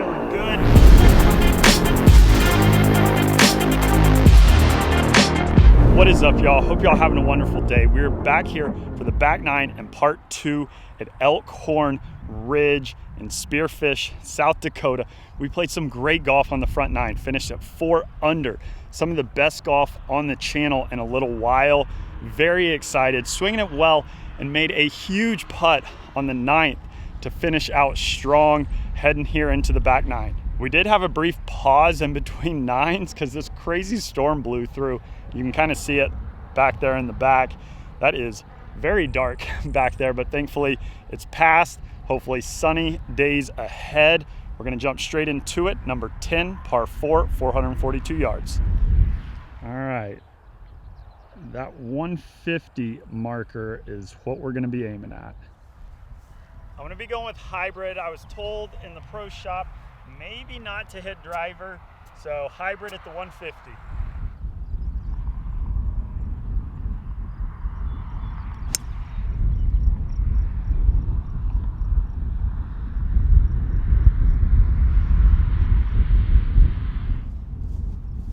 feeling good. What is up, y'all? Hope y'all having a wonderful day. We're back here for the back nine and part 2 at Elkhorn Ridge in Spearfish, South Dakota. We played some great golf on the front nine, finished at 4 under. Some of the best golf on the channel in a little while. Very excited, swinging it well, and made a huge putt on the 9th to finish out strong, heading here into the back nine. We did have a brief pause in between nines because this crazy storm blew through. You can kind of see it back there in the back. That is very dark back there, but thankfully it's passed. Hopefully sunny days ahead. We're gonna jump straight into it. Number 10, par 4, 442 yards. All right, that 150 marker is what we're gonna be aiming at. I'm gonna be going with hybrid. I was told in the pro shop maybe not to hit driver, so hybrid at the 150.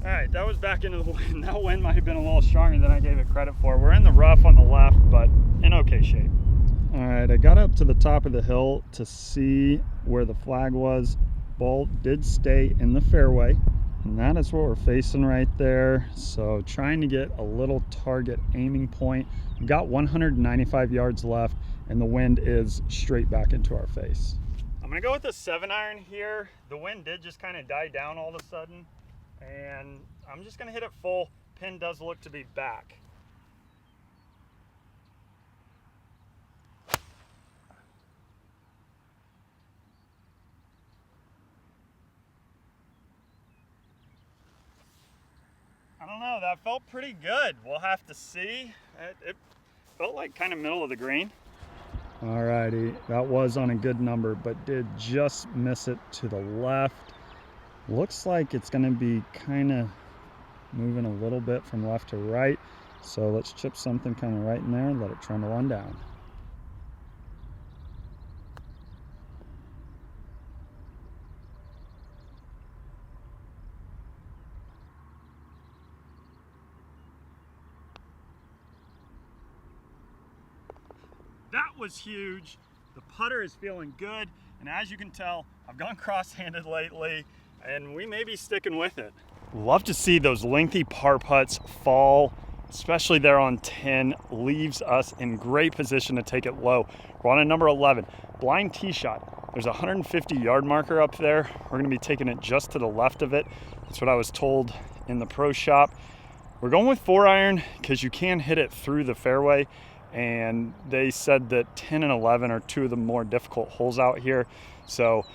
All right, that was back into the wind. That wind might have been a little stronger than I gave it credit for. We're in the rough on the left, but in okay shape. All right, I got up to the top of the hill to see where the flag was. Ball did stay in the fairway, and that is what we're facing right there. So trying to get a little target aiming point. We've got 195 yards left, and the wind is straight back into our face. I'm gonna go with a 7-iron here. The wind did just kind of die down all of a sudden, and I'm just gonna hit it full. Pin does look to be back. I don't know, that felt pretty good. We'll have to see. It felt like kind of middle of the green. All righty, that was on a good number, but did just miss it to the left. Looks like it's gonna be kind of moving a little bit from left to right. So let's chip something kind of right in there and let it trundle on down. That was huge. The putter is feeling good, and as you can tell, I've gone cross-handed lately, and we may be sticking with it. Love to see those lengthy par putts fall, especially there on 10. Leaves us in great position to take it low. We're on a number 11, blind tee shot. There's a 150-yard marker up there. We're gonna be taking it just to the left of it. That's what I was told in the pro shop. We're going with 4-iron because you can hit it through the fairway, and they said that 10 and 11 are 2 of the more difficult holes out here. So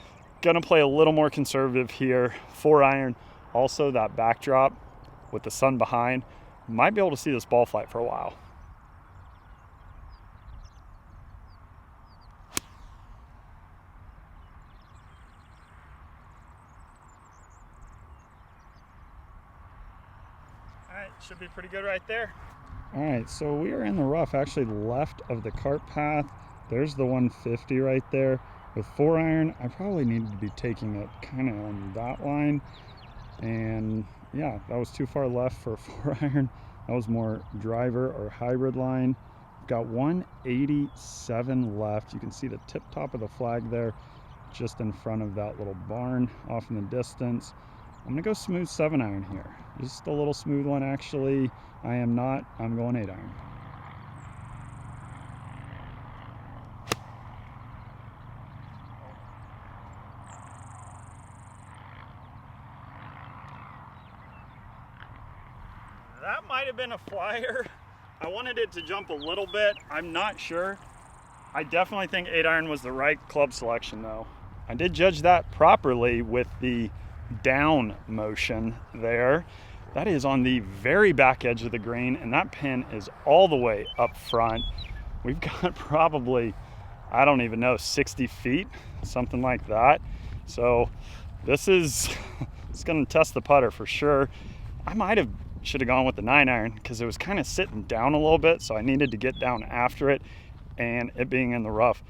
gonna play a little more conservative here. 4-iron. Also, that backdrop with the sun behind, might be able to see this ball flight for a while. All right, should be pretty good right there. All right, so we are in the rough, actually left of the cart path. There's the 150 right there. With 4-iron, I probably needed to be taking it kind of on that line. And yeah, that was too far left for a 4-iron. That was more driver or hybrid line. Got 187 left. You can see the tip top of the flag there, just in front of that little barn off in the distance. I'm gonna go smooth 7-iron here. Just a little smooth one, actually. I am not, I'm going 8-iron. That might have been a flyer. I wanted it to jump a little bit. I'm not sure. I definitely think 8-iron was the right club selection though. I did judge that properly with the down motion there. That is on the very back edge of the green, and that pin is all the way up front. We've got probably, I don't even know, 60 feet, something like that. So this is, it's gonna test the putter for sure. I should have gone with the 9-iron because it was kind of sitting down a little bit, so I needed to get down after it, and it being in the rough,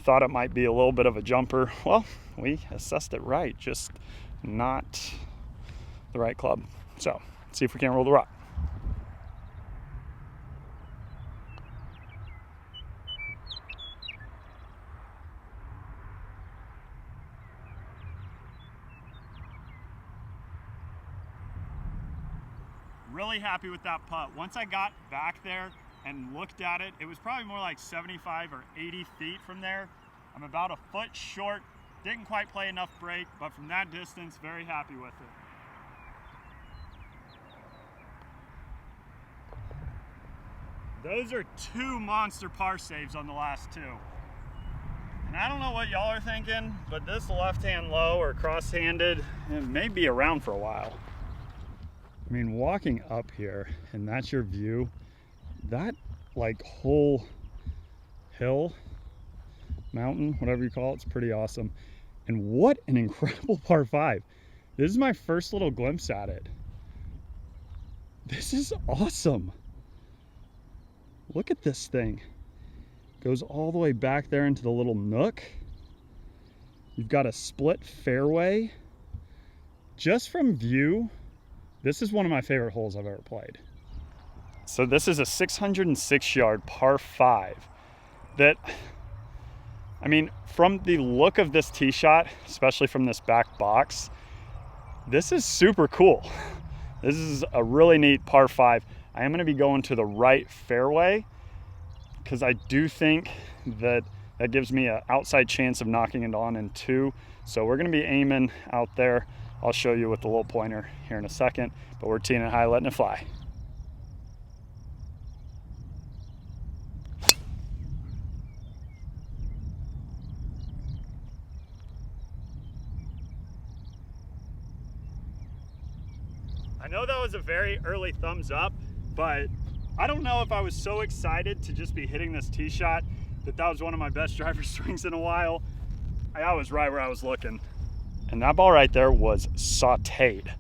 thought it might be a little bit of a jumper. Well, we assessed it right, just not the right club. So let's see if we can roll the rock. Really happy with that putt. Once I got back there and looked at it, it was probably more like 75 or 80 feet from there. I'm about a foot short, didn't quite play enough break, but from that distance, very happy with it. Those are 2 monster par saves on the last 2. And I don't know what y'all are thinking, but this left-hand low or cross-handed, it may be around for a while. I mean, walking up here, and that's your view, that like whole hill, mountain, whatever you call it, it's pretty awesome. And what an incredible par 5. This is my first little glimpse at it. This is awesome. Look at this thing. Goes all the way back there into the little nook. You've got a split fairway. Just from view, this is one of my favorite holes I've ever played. So this is a 606-yard par 5 that, I mean, from the look of this tee shot, especially from this back box, this is super cool. This is a really neat par 5. I am going to be going to the right fairway because I do think that that gives me an outside chance of knocking it on in 2. So we're going to be aiming out there. I'll show you with the little pointer here in a second, but we're teeing it high, letting it fly. I know that was a very early thumbs up, but I don't know if I was so excited to just be hitting this tee shot that was one of my best driver swings in a while. I was right where I was looking. And that ball right there was sauteed.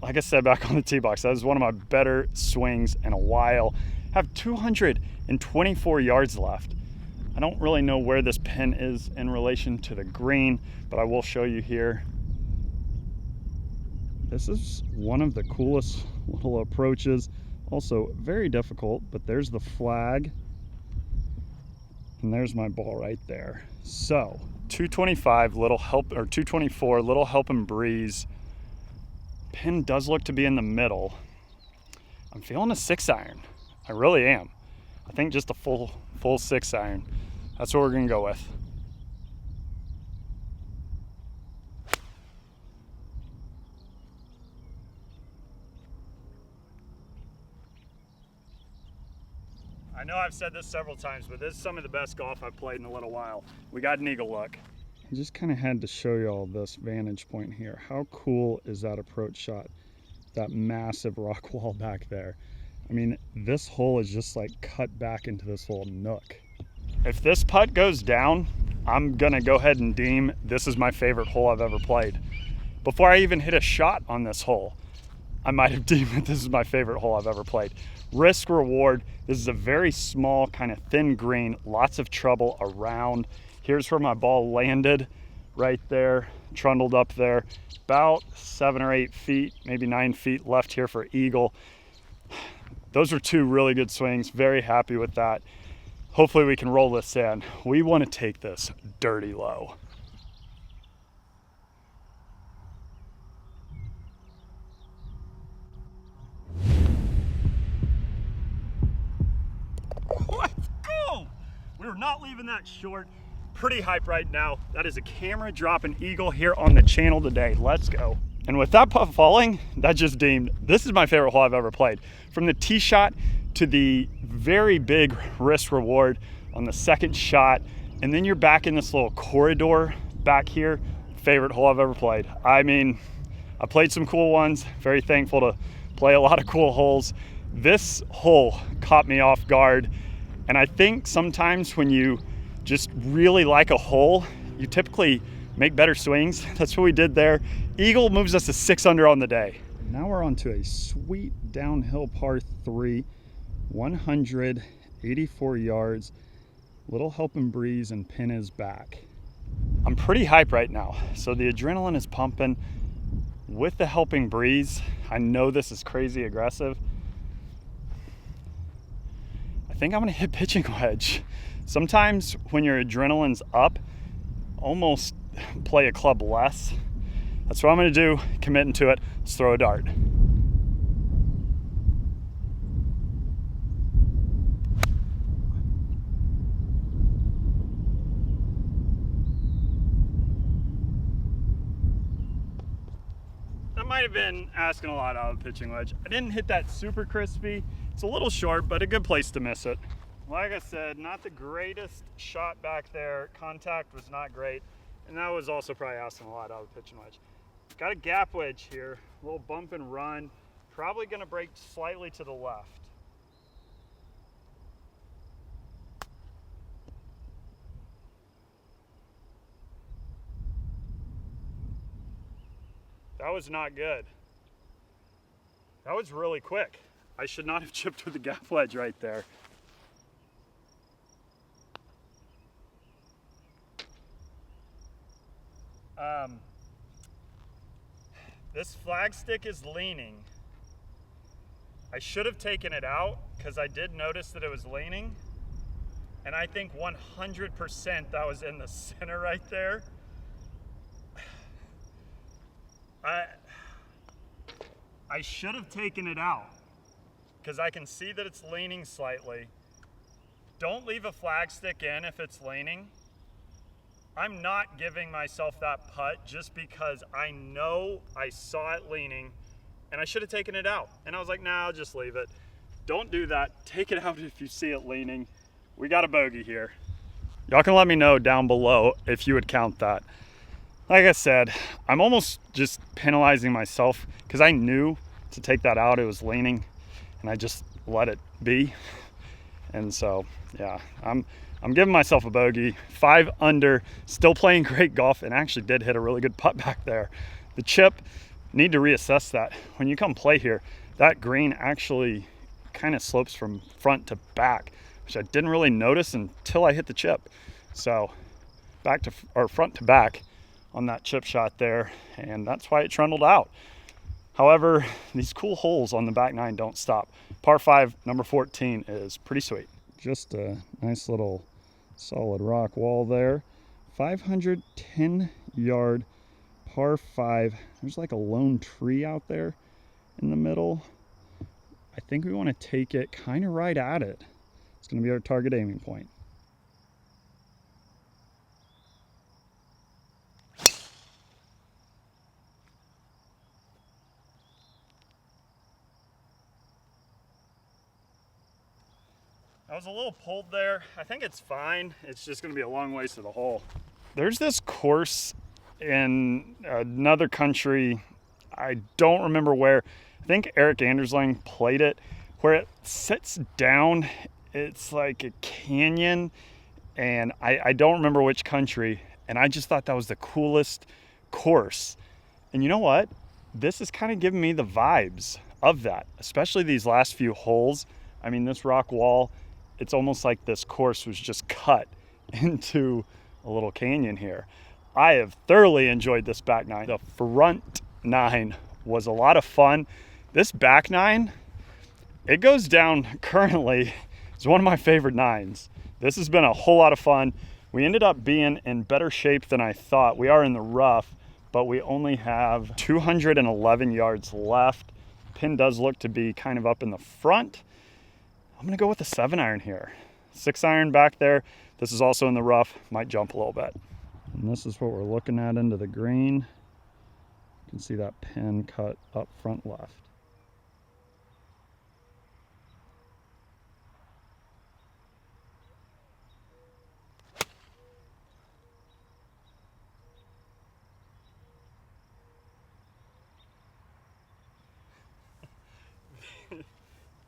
Like I said back on the tee box, that was one of my better swings in a while. I have 224 yards left. I don't really know where this pin is in relation to the green, but I will show you here. This is one of the coolest little approaches. Also very difficult, but there's the flag. And there's my ball right there. So 225, little help, or 224, little help and breeze. Pin does look to be in the middle. I'm feeling a 6-iron. I really am. I think just a full 6-iron. That's what we're gonna go with. I know I've said this several times, but this is some of the best golf I've played in a little while. We got an eagle look. I just kind of had to show you all this vantage point here. How cool is that approach shot? That massive rock wall back there. I mean, this hole is just like cut back into this little nook. If this putt goes down, I'm gonna go ahead and deem this is my favorite hole I've ever played. Before I even hit a shot on this hole, I might have deemed that this is my favorite hole I've ever played. Risk reward, this is a very small, kind of thin green, lots of trouble around. Here's where my ball landed, right there, trundled up there. About 7 or 8 feet, maybe 9 feet left here for eagle. Those were 2 really good swings, very happy with that. Hopefully we can roll this in. We want to take this dirty low. Let's go! We're not leaving that short. Pretty hype right now. That is a camera dropping eagle here on the channel today. Let's go. And with that putt falling, that just deemed this is my favorite hole I've ever played. From the tee shot to the very big risk reward on the second shot, and then you're back in this little corridor back here. Favorite hole I've ever played. I mean, I played some cool ones. Very thankful to play a lot of cool holes. This hole caught me off guard. And I think sometimes when you just really like a hole, you typically make better swings. That's what we did there. Eagle moves us to 6 under on the day. Now we're on to a sweet downhill par 3, 184 yards. Little help and breeze and pin is back. I'm pretty hyped right now. So the adrenaline is pumping with the helping breeze. I know this is crazy aggressive. I think I'm gonna hit pitching wedge. Sometimes when your adrenaline's up, almost play a club less. That's what I'm gonna do, committing to it. Let's throw a dart. That might have been asking a lot out of a pitching wedge. I didn't hit that super crispy. It's a little short, but a good place to miss it. Like I said, not the greatest shot back there. Contact was not great. And that was also probably asking a lot out of a pitching wedge. Got a gap wedge here, a little bump and run. Probably gonna break slightly to the left. That was not good. That was really quick. I should not have chipped with the gap wedge right there. This flag stick is leaning. I should have taken it out because I did notice that it was leaning. And I think 100% that was in the center right there. I should have taken it out because I can see that it's leaning slightly. Don't leave a flag stick in if it's leaning. I'm not giving myself that putt just because I know I saw it leaning and I should have taken it out. And I was like, nah, I'll just leave it. Don't do that. Take it out if you see it leaning. We got a bogey here. Y'all can let me know down below if you would count that. Like I said, I'm almost just penalizing myself because I knew to take that out, it was leaning, and I just let it be. And so, yeah, I'm giving myself a bogey. 5 under, still playing great golf, and actually did hit a really good putt back there. The chip, need to reassess that. When you come play here, that green actually kind of slopes from front to back, which I didn't really notice until I hit the chip. So back to, or front to back on that chip shot there, and that's why it trundled out. However, these cool holes on the back 9 don't stop. Par 5, number 14 is pretty sweet. Just a nice little solid rock wall there. 510-yard par 5. There's like a lone tree out there in the middle. I think we want to take it kind of right at it. It's going to be our target aiming point. I was a little pulled there. I think it's fine. It's just gonna be a long ways to the hole. There's this course in another country. I don't remember where. I think Eric Anderslang played it, where it sits down. It's like a canyon, and I don't remember which country. And I just thought that was the coolest course. And you know what? This is kind of giving me the vibes of that, especially these last few holes. I mean, this rock wall, it's almost like this course was just cut into a little canyon here. I have thoroughly enjoyed this back 9. The front 9 was a lot of fun. This back 9, it goes down currently as one of my favorite 9s. This has been a whole lot of fun. We ended up being in better shape than I thought. We are in the rough, but we only have 211 yards left. Pin does look to be kind of up in the front. I'm gonna go with a 7-iron here. 6-iron back there. This is also in the rough, might jump a little bit. And this is what we're looking at into the green. You can see that pin cut up front left.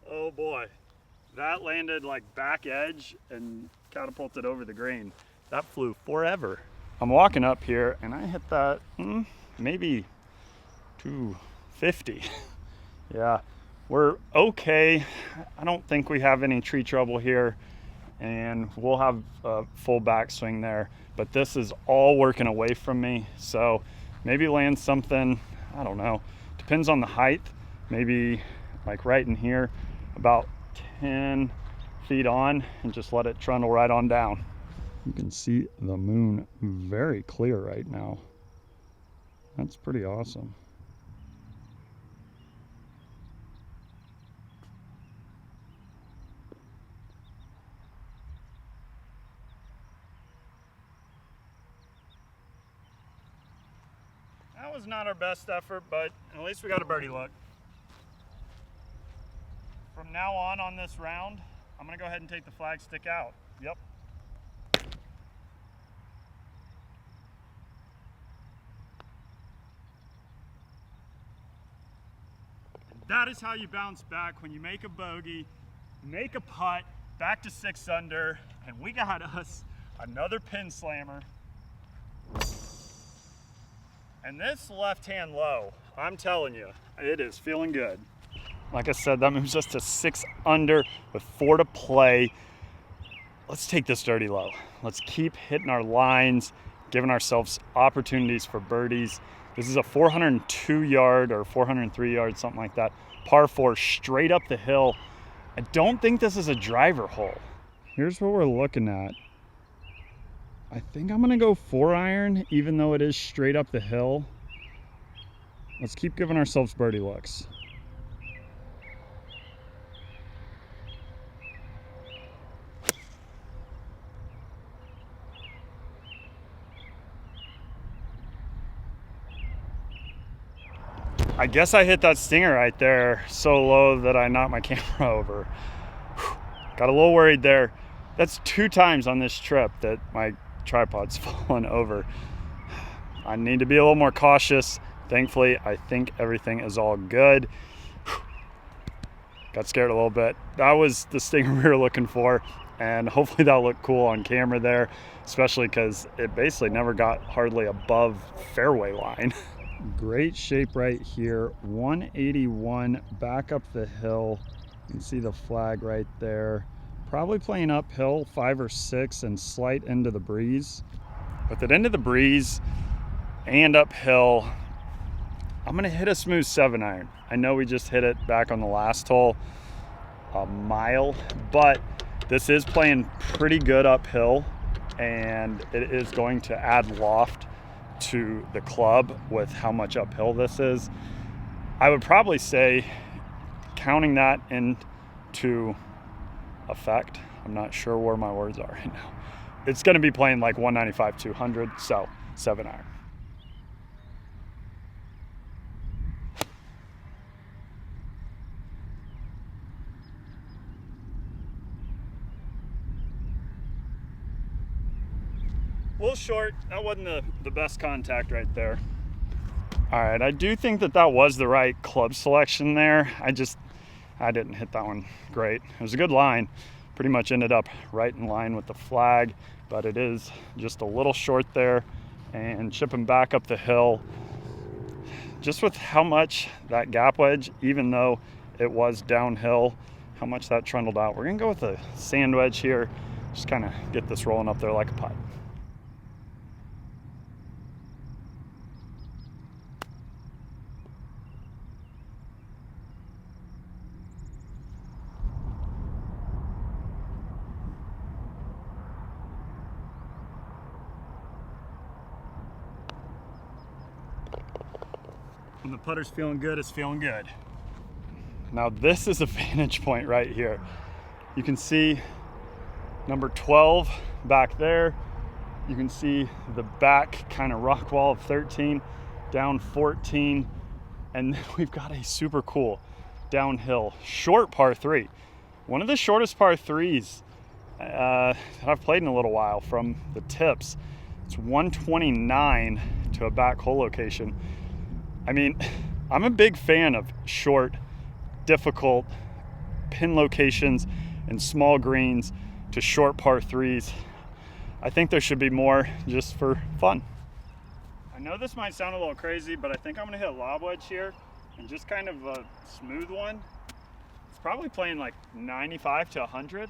Oh boy. That landed like back edge and catapulted over the green. That flew forever. I'm walking up here and I hit that maybe 250. Yeah, we're okay. I don't think we have any tree trouble here. and we'll have a full backswing there. But this is all working away from me, so maybe land something, I don't know, depends on the height, maybe like right in here, about 10 feet on, and just let it trundle right on down. You can see the moon very clear right now. That's pretty awesome. That was not our best effort, but at least we got a birdie look. From now on this round, I'm gonna go ahead and take the flag stick out. Yep. That is how you bounce back when you make a bogey, make a putt, back to 6 under, and we got us another pin slammer. And this left-hand low, I'm telling you, it is feeling good. Like I said, that moves us to 6 under with 4 to play. Let's take this dirty low. Let's keep hitting our lines, giving ourselves opportunities for birdies. This is a 402 yard or 403 yard, something like that, par 4 straight up the hill. I don't think this is a driver hole. Here's what we're looking at. I think I'm gonna go 4-iron, even though it is straight up the hill. Let's keep giving ourselves birdie looks. I guess I hit that stinger right there so low that I knocked my camera over. Whew. Got a little worried there. That's 2 times on this trip that my tripod's fallen over. I need to be a little more cautious. Thankfully, I think everything is all good. Whew. Got scared a little bit. That was the stinger we were looking for, and hopefully that'll look cool on camera there, especially because it basically never got hardly above fairway line. Great shape right here, 181 back up the hill. You can see the flag right there. Probably playing uphill 5 or 6 and slight into the breeze. With it into the breeze and uphill, I'm gonna hit a smooth 7-iron. I know we just hit it back on the last hole a mile, but this is playing pretty good uphill, and it is going to add loft to the club with how much uphill this is. I would probably say, counting that into effect, I'm not sure where my words are right now, it's going to be playing like 195, 200, so 7-iron. A little short. That wasn't the best contact right there. All right, I do think that was the right club selection there. I didn't hit that one great. It was a good line. Pretty much ended up right in line with the flag, but it is just a little short there, and chipping back up the hill. Just with how much that gap wedge, even though it was downhill, how much that trundled out. We're gonna go with a sand wedge here. Just kind of get this rolling up there like a putt. When the putter's feeling good, it's feeling good. Now this is a vantage point right here. You can see number 12 back there. You can see the back kind of rock wall of 13, down 14, and then we've got a super cool downhill short par 3. One of the shortest par 3s that I've played in a little while from the tips. It's 129 to a back hole location. I mean, I'm a big fan of short, difficult pin locations and small greens to short par 3s. I think there should be more just for fun. I know this might sound a little crazy, but I think I'm gonna hit a lob wedge here and just kind of a smooth one. It's probably playing like 95 to 100.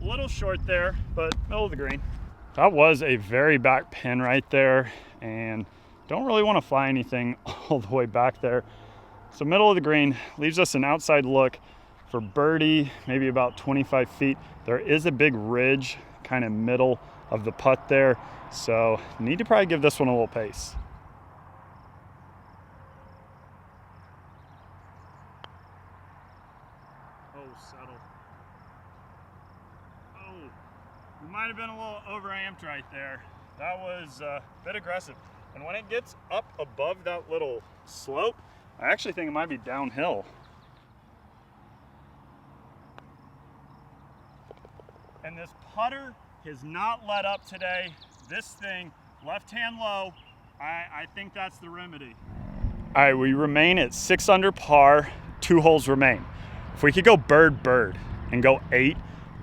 little short there, but middle of the green. That was a very back pin right there, and don't really want to fly anything all the way back there. So middle of the green leaves us an outside look for birdie, maybe about 25 feet. There is a big ridge kind of middle of the putt there, so need to probably give this one a little pace. Oh, settle. Oh, we might have been a little overamped right there. That was a bit aggressive. And when it gets up above that little slope, I actually think it might be downhill. And this putter has not let up today. This thing, left hand low, I think that's the remedy. All right, we remain at 6 under par, 2 holes remain. If we could go bird and go 8,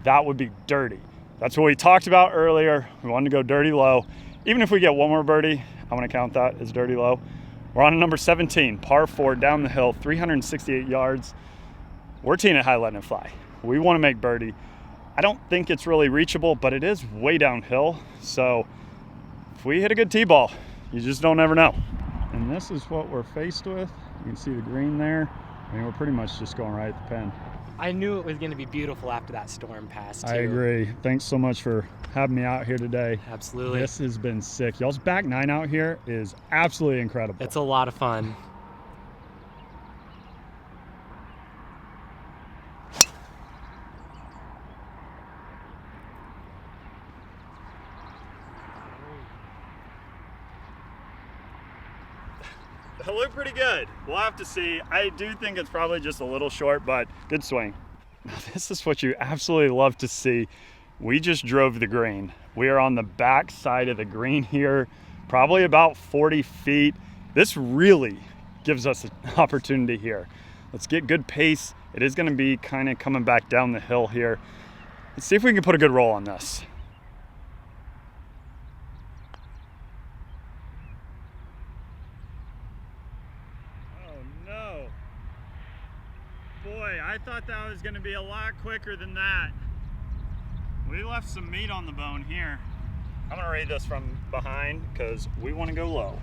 that would be dirty. That's what we talked about earlier. We wanted to go dirty low. Even if we get one more birdie, I'm gonna count that as dirty low. We're on number 17, par 4 down the hill, 368 yards. We're teeing it high, letting it fly. We wanna make birdie. I don't think it's really reachable, but it is way downhill. So if we hit a good tee ball, you just don't ever know. And this is what we're faced with. You can see the green there. I mean, we're pretty much just going right at the pin. I knew it was going to be beautiful after that storm passed, too. I agree. Thanks so much for having me out here today. Absolutely. This has been sick. Y'all's back 9 out here is absolutely incredible. It's a lot of fun. It looked pretty good. We'll have to see. I do think it's probably just a little short, but good swing. Now, this is what you absolutely love to see. We just drove the green. We are on the back side of the green here, probably about 40 feet. This really gives us an opportunity here. Let's get good pace. It is going to be kind of coming back down the hill here. Let's see if we can put a good roll on this. Boy, I thought that was going to be a lot quicker than that. We left some meat on the bone here. I'm going to read this from behind because we want to go low.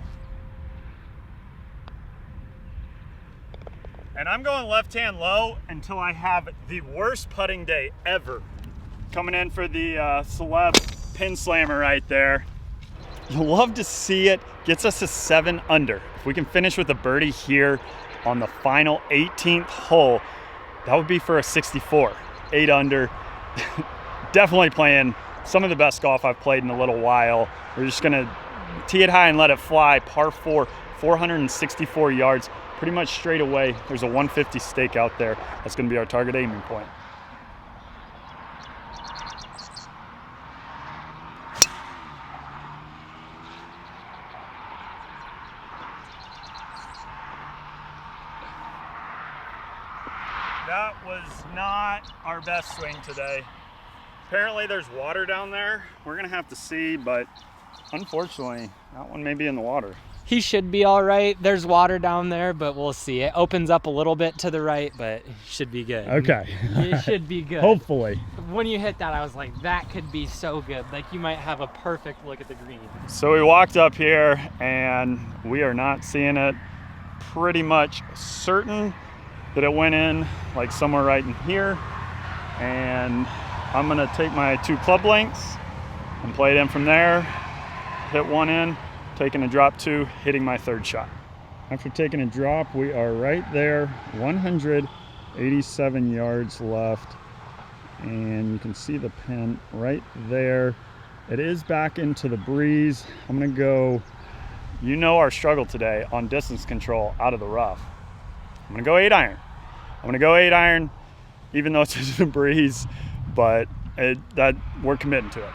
And I'm going left hand low until I have the worst putting day ever. Coming in for the celeb pin slammer right there. You'll love to see it. Gets us to 7 under. If we can finish with a birdie here on the final 18th hole, that would be for a 64, 8 under. Definitely playing some of the best golf I've played in a little while. We're just gonna tee it high and let it fly. Par 4, 464 yards, pretty much straight away. There's a 150 stake out there. That's gonna be our target aiming point. That was not our best swing today. Apparently there's water down there. We're gonna have to see, but unfortunately, that one may be in the water. He should be all right. There's water down there, but we'll see. It opens up a little bit to the right, but it should be good. Okay. It should be good. Hopefully. When you hit that, I was like, that could be so good. Like, you might have a perfect look at the green. So we walked up here, and we are not seeing it. Pretty much certain that it went in like somewhere right in here, and I'm gonna take my 2 club lengths and play it in from there, hit one in, taking a drop 2, hitting my 3rd shot. After taking a drop, we are right there, 187 yards left, and you can see the pin right there. It is back into the breeze. I'm gonna go, you know our struggle today on distance control out of the rough. I'm gonna go 8 iron. I'm gonna go 8 iron, even though it's just a breeze, but that we're committing to it.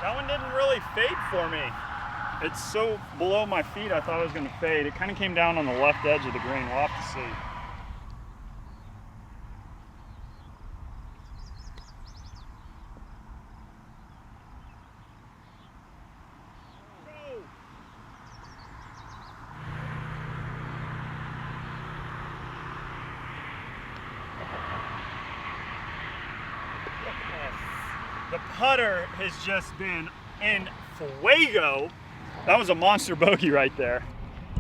That one didn't really fade for me. It's so below my feet, I thought it was gonna fade. It kind of came down on the left edge of the green. We'll have to see. putter has just been in fuego. That was a monster bogey right there.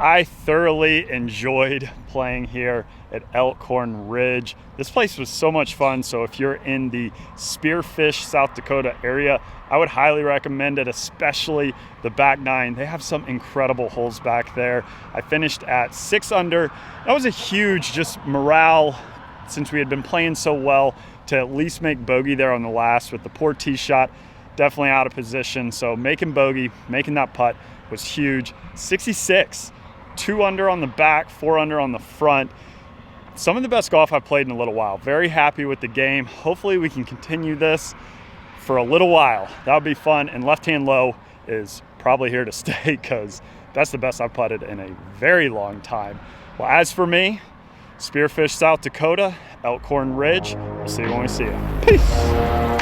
I thoroughly enjoyed playing here at Elkhorn Ridge. This place was so much fun, so if you're in the Spearfish, South Dakota area, I would highly recommend it, especially the back nine. They have some incredible holes back there. I finished at 6 under. That was a huge just morale since we had been playing so well to at least make bogey there on the last with the poor tee shot. Definitely out of position, so making bogey, making that putt was huge. 66. 2 under on the back, 4 under on the front. Some of the best golf I've played in a little while. Very happy with the game. Hopefully we can continue this for a little while. That would be fun. And left hand low is probably here to stay because that's the best I've putted in a very long time. Well, as for me, Spearfish, South Dakota, Elkhorn Ridge. We'll see you when we see you. Peace.